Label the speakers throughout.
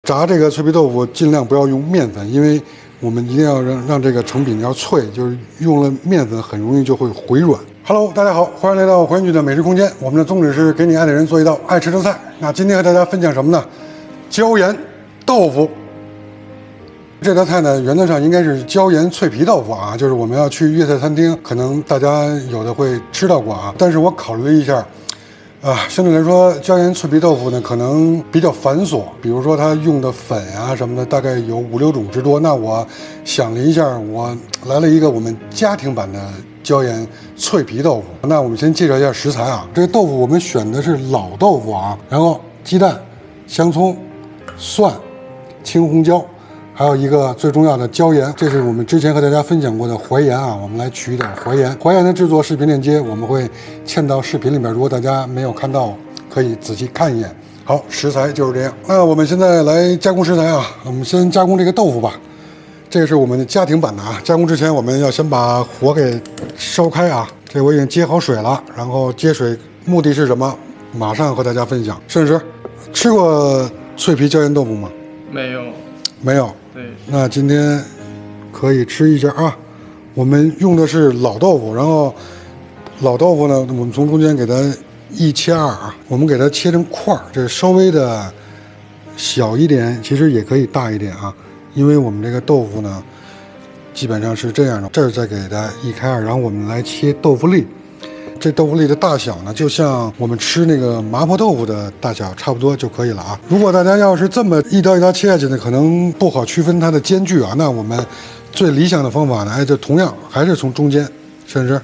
Speaker 1: 炸这个脆皮豆腐尽量不要用面粉，因为我们一定要让这个成品要脆，就是用了面粉很容易就会回软。Hello， 大家好，欢迎来到环宇的美食空间。我们的宗旨是给你爱的人做一道爱吃的菜。那今天和大家分享什么呢？椒盐豆腐。这道菜呢，原则上应该是椒盐脆皮豆腐啊，就是我们要去粤菜餐厅，可能大家有的会吃到过啊。但是我考虑了一下，相对来说，椒盐脆皮豆腐呢可能比较繁琐，比如说它用的粉啊什么的，大概有5、6种之多。那我想了一下，我来了一个我们家庭版的椒盐脆皮豆腐。那我们先介绍一下食材啊，这个豆腐我们选的是老豆腐啊，然后鸡蛋、香葱、蒜、青红椒。还有一个最重要的椒盐，这是我们之前和大家分享过的淮盐啊，我们来取一点淮盐。淮盐的制作视频链接我们会嵌到视频里面，如果大家没有看到，可以仔细看一眼。好，食材就是这样。那我们现在来加工食材啊，我们先加工这个豆腐吧。这个是我们的家庭版的啊。加工之前我们要先把火给烧开啊。这我已经接好水了，然后接水目的是什么？马上和大家分享。盛师，吃过脆皮椒盐豆腐吗？
Speaker 2: 没有。
Speaker 1: 没有。
Speaker 2: 对，
Speaker 1: 那今天可以吃一下啊。我们用的是老豆腐，然后老豆腐呢，我们从中间给它1切2啊，我们给它切成块儿，这稍微的小一点，其实也可以大一点啊，因为我们这个豆腐呢，基本上是这样的，这儿再给它1开2，然后我们来切豆腐粒。这豆腐粒的大小呢，就像我们吃那个麻婆豆腐的大小差不多就可以了啊。如果大家要是这么一刀一刀切下去呢，可能不好区分它的间距啊。那我们最理想的方法呢，就同样还是从中间，是不是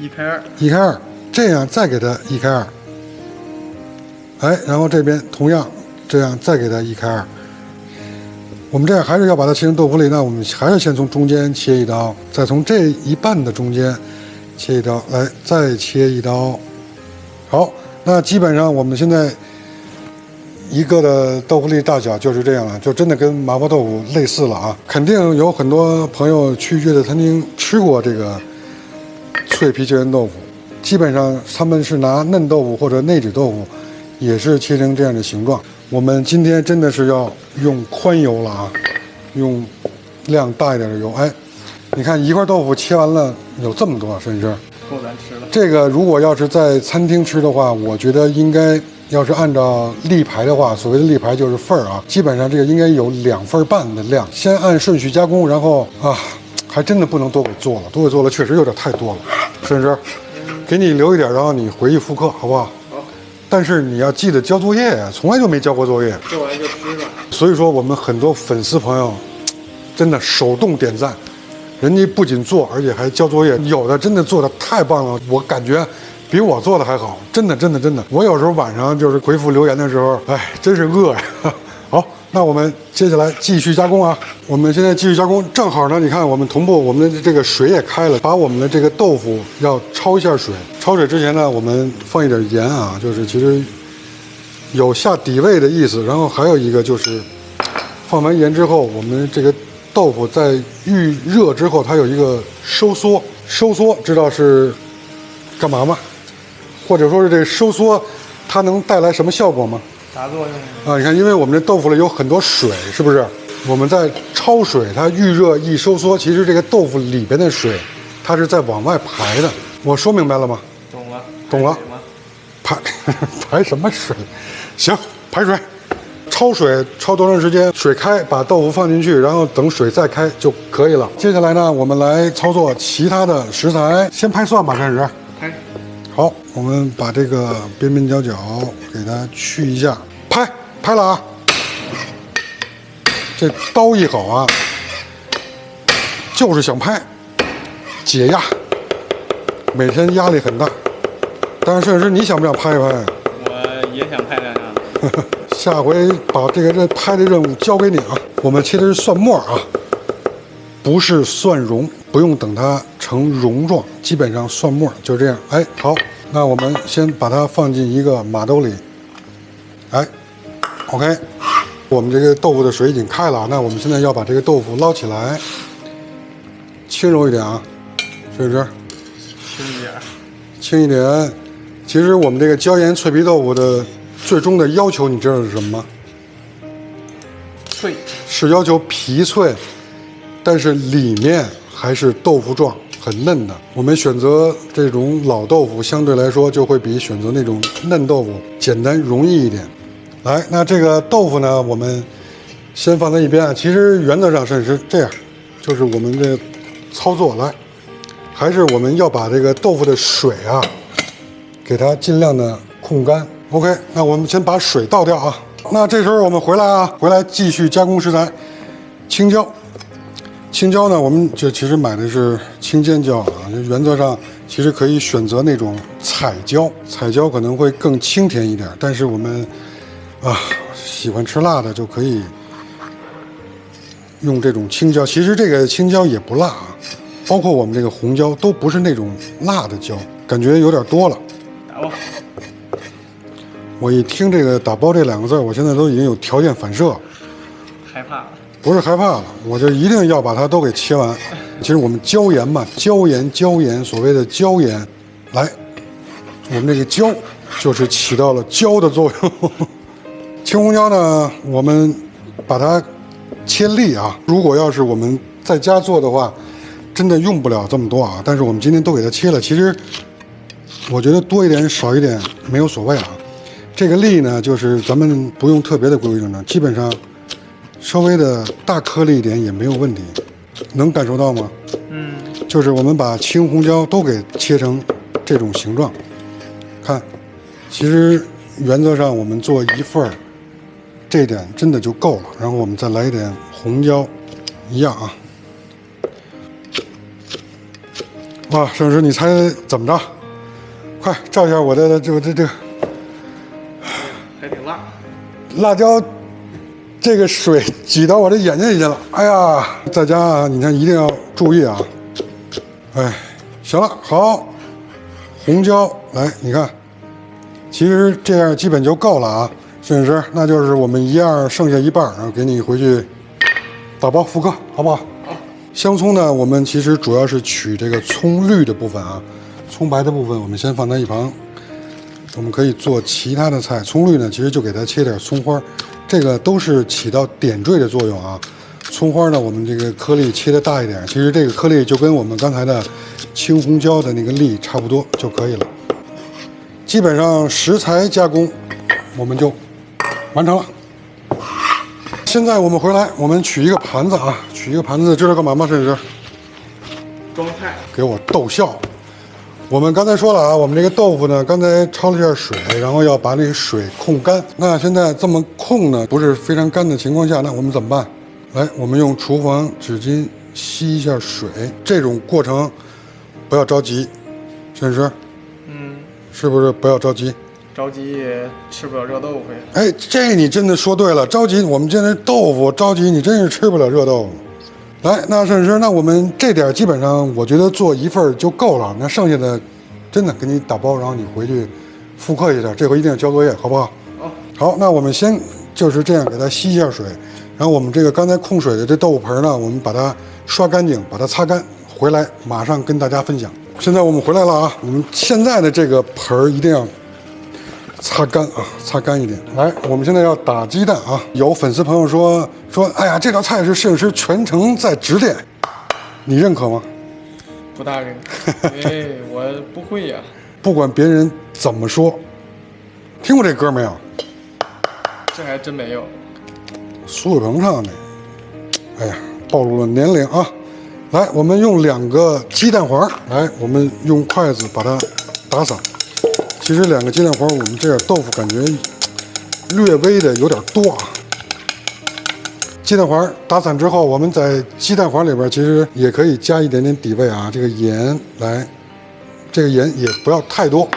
Speaker 2: 1开2？1
Speaker 1: 开2，这样再给它1开2，然后这边同样这样再给它1开2。我们这样还是要把它切成豆腐粒，那我们还是先从中间切1刀，再从这一半的中间切1刀，来再切1刀。好，那基本上我们现在一个的豆腐粒大小就是这样了，就真的跟麻婆豆腐类似了啊。肯定有很多朋友去粤菜餐厅吃过这个脆皮椒盐豆腐，基本上他们是拿嫩豆腐或者内酯豆腐，也是切成这样的形状。我们今天真的是要用宽油了啊，用量大一点的油。你看一块豆腐切完了有这么多，甚至
Speaker 2: 够咱吃了。
Speaker 1: 这个如果要是在餐厅吃的话，我觉得应该要是按照立牌的话，所谓的立牌就是份儿啊，基本上这个应该有2份半的量。先按顺序加工，然后还真的不能多给做了，多给做了确实有点太多了。甚至给你留一点，然后你回去复刻，好不好？
Speaker 2: 好。
Speaker 1: 但是你要记得交作业呀，从来就没交过作业。
Speaker 2: 做完就吃了。
Speaker 1: 所以说我们很多粉丝朋友真的手动点赞。人家不仅做，而且还交作业，有的真的做的太棒了，我感觉比我做的还好，真的。我有时候晚上就是回复留言的时候，真是饿呀。好，那我们接下来继续加工啊。我们现在继续加工，正好呢，你看我们同步，我们的这个水也开了，把我们的这个豆腐要焯一下水。焯水之前呢，我们放一点盐啊，就是其实有下底味的意思。然后还有一个就是放完盐之后，我们这个豆腐在预热之后，它有一个收缩，知道是干嘛吗？或者说是这收缩，它能带来什么效果吗？
Speaker 2: 啥作用
Speaker 1: 啊？你看，因为我们这豆腐里有很多水，是不是？我们在焯水，它预热一收缩，其实这个豆腐里边的水，它是在往外排的。我说明白了吗？懂了。排什么水？行，排水。焯水焯多长时间？水开，把豆腐放进去，然后等水再开就可以了。接下来呢，我们来操作其他的食材。先拍蒜吧，开始。
Speaker 2: 拍。
Speaker 1: 好，我们把这个边边角角给它去一下。拍了啊！这刀一好啊，就是想拍，解压。每天压力很大，但是摄影师你想不想拍一拍？
Speaker 2: 我也想拍两下。
Speaker 1: 下回把这个拍的任务交给你啊！我们切的是蒜末啊，不是蒜蓉，不用等它成蓉状，基本上蒜末就这样。好，那我们先把它放进一个马兜里。OK， 我们这个豆腐的水已经开了，那我们现在要把这个豆腐捞起来，轻柔一点啊，是不是？轻一点。其实我们这个椒盐脆皮豆腐的最终的要求，你知道是什么吗？
Speaker 2: 脆，
Speaker 1: 是要求皮脆，但是里面还是豆腐状，很嫩的。我们选择这种老豆腐，相对来说就会比选择那种嫩豆腐简单容易一点。来，那这个豆腐呢，我们先放在一边啊。其实原则上是这样，就是我们的操作来，还是我们要把这个豆腐的水啊，给它尽量的控干。OK， 那我们先把水倒掉啊。那这时候我们回来啊，回来继续加工食材。青椒，青椒呢，我们这其实买的是青尖椒啊，原则上其实可以选择那种彩椒，彩椒可能会更清甜一点，但是我们啊喜欢吃辣的就可以用这种青椒。其实这个青椒也不辣啊，包括我们这个红椒都不是那种辣的椒，感觉有点多了。
Speaker 2: 打吧。
Speaker 1: 我一听这个打包这两个字，我现在都已经有条件反射，
Speaker 2: 害怕了。
Speaker 1: 不是害怕了，我就一定要把它都给切完。其实我们椒盐嘛，椒盐，所谓的椒盐，来，我们这个椒就是起到了椒的作用。青红椒呢，我们把它切粒啊。如果要是我们在家做的话，真的用不了这么多啊。但是我们今天都给它切了，其实我觉得多一点少一点没有所谓啊。这个粒呢，就是咱们不用特别的规整的，基本上稍微的大颗粒一点也没有问题，能感受到吗？
Speaker 2: 嗯，
Speaker 1: 就是我们把青红椒都给切成这种形状，看，其实原则上我们做一份儿，这点真的就够了。然后我们再来一点红椒，一样啊。哇，沈老师，你猜怎么着？快照一下我的这个。
Speaker 2: 还挺辣。
Speaker 1: 辣椒这个水挤到我的眼睛里去了，哎呀，在家啊，你看一定要注意啊。哎，行了，好，红椒来，你看，其实这样基本就够了啊，摄影师，那就是我们一样剩下一半，然后给你回去打包复刻，好不好？
Speaker 2: 好。
Speaker 1: 香葱呢，我们其实主要是取这个葱绿的部分啊，葱白的部分我们先放在一旁。我们可以做其他的菜，葱绿呢，其实就给它切点葱花，这个都是起到点缀的作用啊。葱花呢，我们这个颗粒切的大一点，其实这个颗粒就跟我们刚才的青红椒的那个粒差不多就可以了。基本上食材加工我们就完成了。现在我们回来，我们取一个盘子啊，取一个盘子，知道干嘛吗？摄影师？
Speaker 2: 装菜。
Speaker 1: 给我逗笑。我们刚才说了啊，我们这个豆腐呢，刚才焯了一下水，然后要把那个水控干。那现在这么控呢，不是非常干的情况下，那我们怎么办？来，我们用厨房纸巾吸一下水。这种过程不要着急，沈师，是不是不要着急？
Speaker 2: 着急也吃不了热豆腐呀。
Speaker 1: 哎，这你真的说对了，着急我们现在豆腐着急，你真是吃不了热豆腐。来，那沈师，那我们这点基本上我觉得做一份就够了，那剩下的真的给你打包，然后你回去复刻一下，这回一定要交作业，好不好？好，那我们先就是这样给它吸一下水，然后我们这个刚才控水的这豆腐盆呢，我们把它刷干净，把它擦干，回来马上跟大家分享。现在我们回来了啊，我们现在的这个盆一定要擦干啊，擦干一点。来，我们现在要打鸡蛋啊。有粉丝朋友说，哎呀，这道菜是摄影师全程在指点，你认可吗？
Speaker 2: 不大认可，因为我不会呀。
Speaker 1: 不管别人怎么说，听过这歌没有？
Speaker 2: 这还真没有。
Speaker 1: 苏有朋唱的，哎呀，暴露了年龄啊！来，我们用2个鸡蛋黄，来，我们用筷子把它打散。其实2个鸡蛋黄，我们这点豆腐感觉略微的有点多啊。鸡蛋黄打散之后，我们在鸡蛋黄里边其实也可以加一点点底味啊，这个盐来，这个盐也不要太多。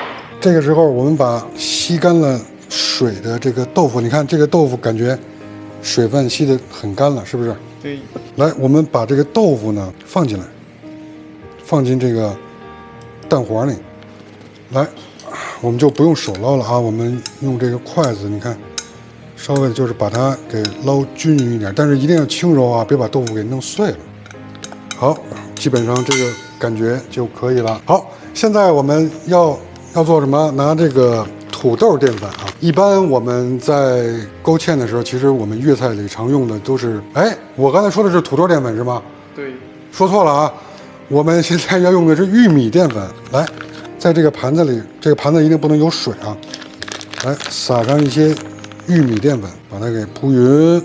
Speaker 1: 这个时候我们把吸干了水的这个豆腐，你看这个豆腐感觉水分吸得很干了，是不是？
Speaker 2: 对。
Speaker 1: 来，我们把这个豆腐呢放进来，放进这个蛋黄里。来，我们就不用手捞了啊，我们用这个筷子，你看，稍微就是把它给捞均匀一点，但是一定要轻揉啊，别把豆腐给弄碎了。好，基本上这个感觉就可以了。好，现在我们要做什么？拿这个土豆淀粉啊。一般我们在勾芡的时候，其实我们粤菜里常用的都是，哎，我刚才说的是土豆淀粉是吗？
Speaker 2: 对，
Speaker 1: 说错了啊，我们现在要用的是玉米淀粉。来，在这个盘子里，这个盘子一定不能有水啊。来，撒上一些玉米淀粉，把它给铺匀。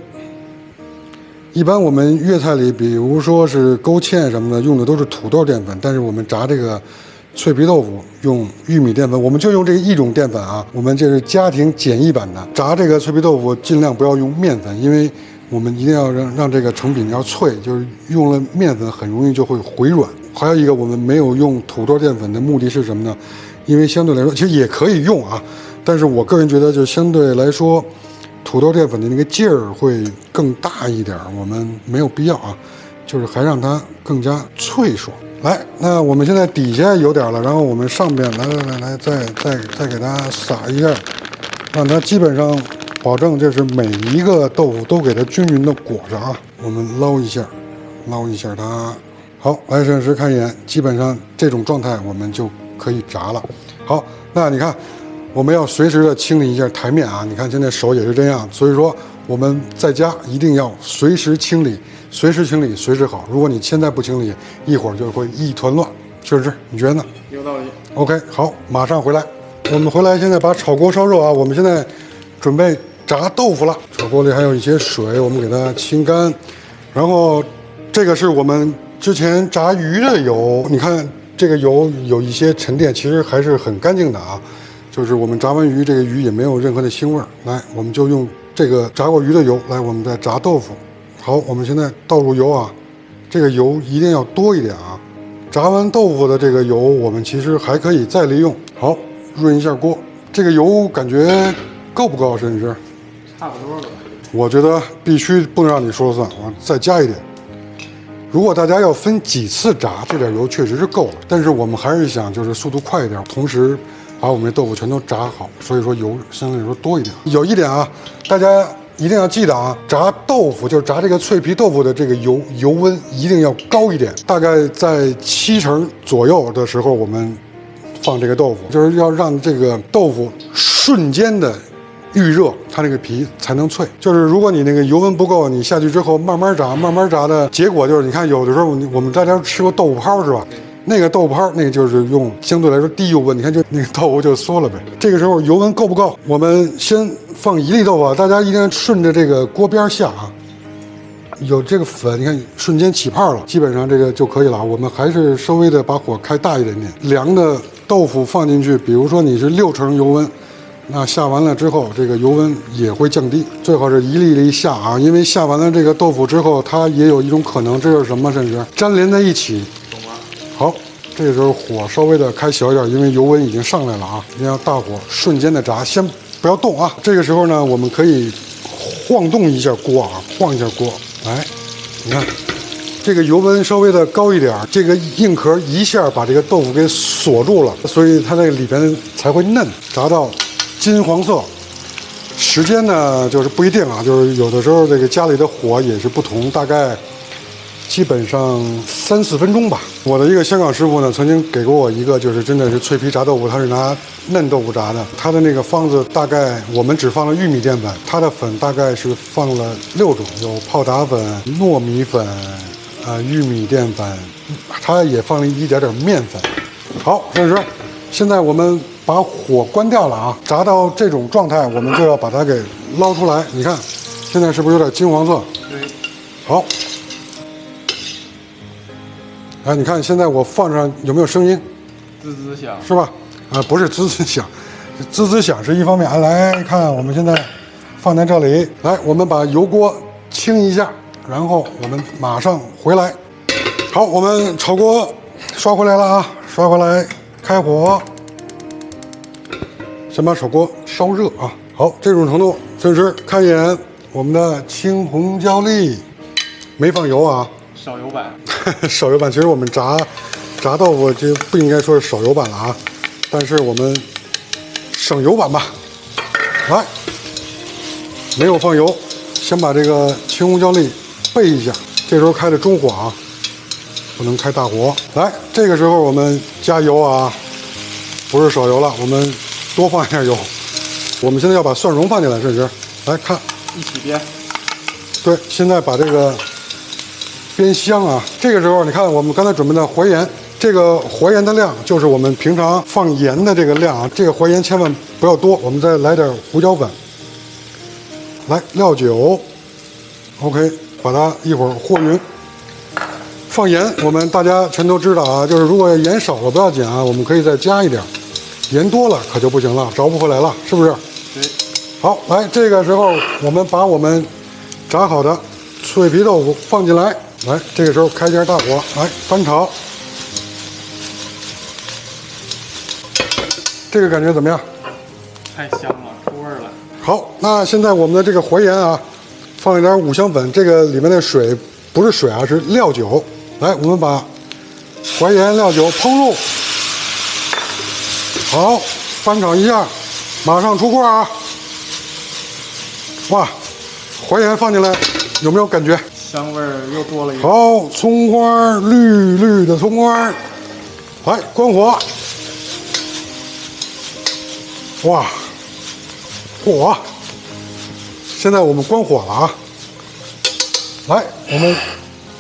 Speaker 1: 一般我们粤菜里，比如说是勾芡什么的，用的都是土豆淀粉，但是我们炸这个脆皮豆腐用玉米淀粉，我们就用这一种淀粉啊。我们这是家庭简易版的，炸这个脆皮豆腐尽量不要用面粉，因为我们一定要让这个成品要脆，就是用了面粉很容易就会回软。还有一个我们没有用土豆淀粉的目的是什么呢？因为相对来说其实也可以用啊，但是我个人觉得就相对来说。土豆淀粉的那个劲儿会更大一点，我们没有必要啊，就是还让它更加脆爽。来，那我们现在底下有点了，然后我们上边来，再给它撒一下，让它基本上保证就是每一个豆腐都给它均匀的裹上啊。我们捞一下它。好，来摄影师看一眼，基本上这种状态我们就可以炸了。好，那你看。我们要随时的清理一下台面啊！你看现在手也是这样，所以说我们在家一定要随时清理，随时好。如果你现在不清理，一会儿就会一团乱，是不是？你觉得呢？
Speaker 2: 有道理。
Speaker 1: OK， 好，马上回来。我们回来现在把炒锅烧热啊！我们现在准备炸豆腐了。炒锅里还有一些水，我们给它清干。然后这个是我们之前炸鱼的油，你看这个油有一些沉淀，其实还是很干净的啊。就是我们炸完鱼，这个鱼也没有任何的腥味儿。来，我们就用这个炸过鱼的油来，我们再炸豆腐。好，我们现在倒入油啊，这个油一定要多一点啊。炸完豆腐的这个油，我们其实还可以再利用。好，润一下锅，这个油感觉够不够，摄影师？
Speaker 2: 差不多了。
Speaker 1: 我觉得必须不能让你说了算，我再加一点。如果大家要分几次炸，这点油确实是够了。但是我们还是想就是速度快一点，同时。把我们的豆腐全都炸好，所以说油相对来说多一点。有一点啊，大家一定要记得啊，炸豆腐就是炸这个脆皮豆腐的这个油温一定要高一点，大概在70%左右的时候，我们放这个豆腐，就是要让这个豆腐瞬间的预热，它那个皮才能脆。就是如果你那个油温不够，你下去之后慢慢炸的结果就是，你看有的时候我们大家吃过豆腐泡是吧？那个豆腐泡，那个就是用相对来说低油温，你看就那个豆腐就缩了呗。这个时候油温够不够？我们先放1粒豆腐啊，大家一定要顺着这个锅边下啊。有这个粉，你看瞬间起泡了，基本上这个就可以了。我们还是稍微的把火开大一点点，凉的豆腐放进去，比如说你是60%油温，那下完了之后，这个油温也会降低，最好是一粒粒下啊，因为下完了这个豆腐之后，它也有一种可能，这是什么？甚至粘连在一起。好，这个时候火稍微的开小一点，因为油温已经上来了啊，一定要大火瞬间的炸，先不要动啊。这个时候呢，我们可以晃动一下锅啊，晃一下锅，来，你看这个油温稍微的高一点，这个硬壳一下把这个豆腐给锁住了，所以它这个里边才会嫩，炸到金黄色。时间呢就是不一定啊，就是有的时候这个家里的火也是不同，大概。基本上3、4分钟吧。我的一个香港师傅呢，曾经给过我一个，就是真的是脆皮炸豆腐，他是拿嫩豆腐炸的。他的那个方子大概我们只放了玉米淀粉，他的粉大概是放了6种，有泡打粉、糯米粉、玉米淀粉，他也放了一点点面粉。好，摄影师，现在我们把火关掉了啊，炸到这种状态，我们就要把它给捞出来。你看，现在是不是有点金黄色？
Speaker 2: 对。
Speaker 1: 好。哎，你看现在我放上有没有声音？
Speaker 2: 滋滋响，
Speaker 1: 是吧？不是滋滋响，滋滋响是一方面。来看，我们现在放在这里。来，我们把油锅清一下，然后我们马上回来。好，我们炒锅刷回来了啊，刷回来，开火，先把炒锅烧热啊。好，这种程度，摄影师看一眼我们的青红椒粒，没放油啊。
Speaker 2: 少油版，
Speaker 1: 少油版。其实我们炸豆腐就不应该说是少油版了啊，但是我们省油版吧。来，没有放油，先把这个青红椒粒备一下，这时候开的中火啊，不能开大火。来，这个时候我们加油啊，不是少油了，我们多放一点油。我们现在要把蒜蓉放进来，这是来看，
Speaker 2: 一起煸。
Speaker 1: 对，现在把这个煸香啊。这个时候你看，我们刚才准备的活盐，这个活盐的量就是我们平常放盐的这个量啊。这个活盐千万不要多，我们再来点胡椒粉，来料酒 ，OK， 把它一会儿和匀。放盐，我们大家全都知道啊，就是如果盐少了不要紧啊，我们可以再加一点，盐多了可就不行了，找不回来了，是不是？
Speaker 2: 对。
Speaker 1: 好，来这个时候我们把我们炸好的脆皮豆腐放进来，来这个时候开一下大火，来翻炒。这个感觉怎么样？
Speaker 2: 太香了，出味儿了。
Speaker 1: 好，那现在我们的这个活盐啊，放一点五香粉，这个里面的水不是水啊，是料酒。来，我们把活盐、料酒烹入，好，翻炒一下，马上出锅啊！哇，活盐放进来，有没有感觉？
Speaker 2: 香味儿又多了一个。
Speaker 1: 好，葱花，绿绿的葱花，来关火。哇，火！现在我们关火了啊！来，我们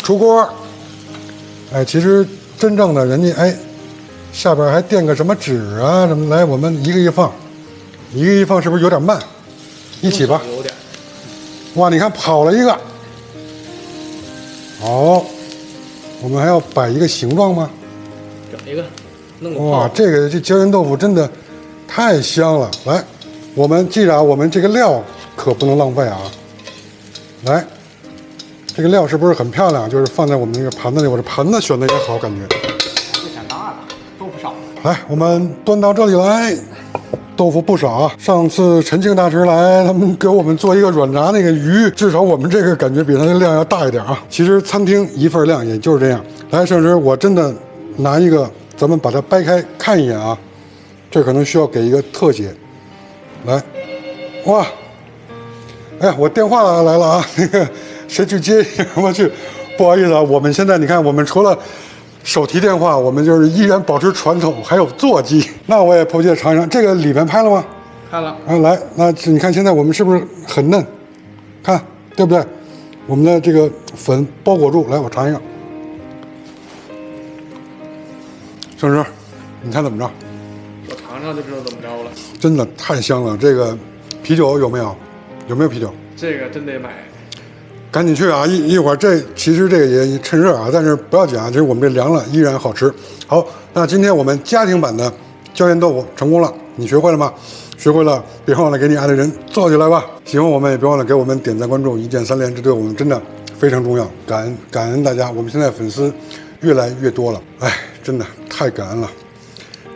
Speaker 1: 出锅。哎，其实真正的人家哎，下边还垫个什么纸啊什么，来，我们一个一放，一个一放是不是有点慢？一起吧。
Speaker 2: 有点。
Speaker 1: 哇，你看跑了一个。好，我们还要摆一个形状吗？
Speaker 2: 整一个，弄个
Speaker 1: 哇，这椒盐豆腐真的太香了！来，我们记着啊，我们这个料可不能浪费啊。来，这个料是不是很漂亮？就是放在我们那个盘子里，我这盘子选的也好，感觉。
Speaker 2: 不想大的，豆腐少。
Speaker 1: 来，我们端到这里来。豆腐不少啊！上次陈庆大师来，他们给我们做一个软炸那个鱼，至少我们这个感觉比他的量要大一点啊。其实餐厅一份量也就是这样。来，盛师，我真的拿一个，咱们把它掰开看一眼啊。这可能需要给一个特写。来，哇！哎呀，我电话来了啊，那个谁去接一下？我去，不好意思啊，我们现在你看，我们除了手提电话，我们就是依然保持传统，还有座机。那我也迫切尝一尝，这个里面拍了吗？
Speaker 2: 拍了。
Speaker 1: 啊，来，那你看现在我们是不是很嫩？看对不对？我们的这个粉包裹住，来，我尝一个。盛师，你看怎么着？
Speaker 2: 我尝尝就知道怎么着了。
Speaker 1: 真的太香了！这个啤酒有没有？有没有啤酒？
Speaker 2: 这个真得买。
Speaker 1: 赶紧去啊！一会儿其实这个也趁热啊，但是不要紧啊，其实我们这凉了依然好吃。好，那今天我们家庭版的椒盐豆腐成功了，你学会了吗？学会了，别忘了给你爱的人做起来吧。喜欢我们也别忘了给我们点赞关注，一键三连，这对我们真的非常重要。感恩大家，我们现在粉丝越来越多了，哎，真的太感恩了。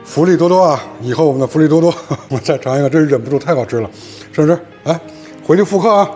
Speaker 1: 福利多多啊！以后我们的福利多多，我再尝一个，真是忍不住，太好吃了。盛师，来回去复刻啊！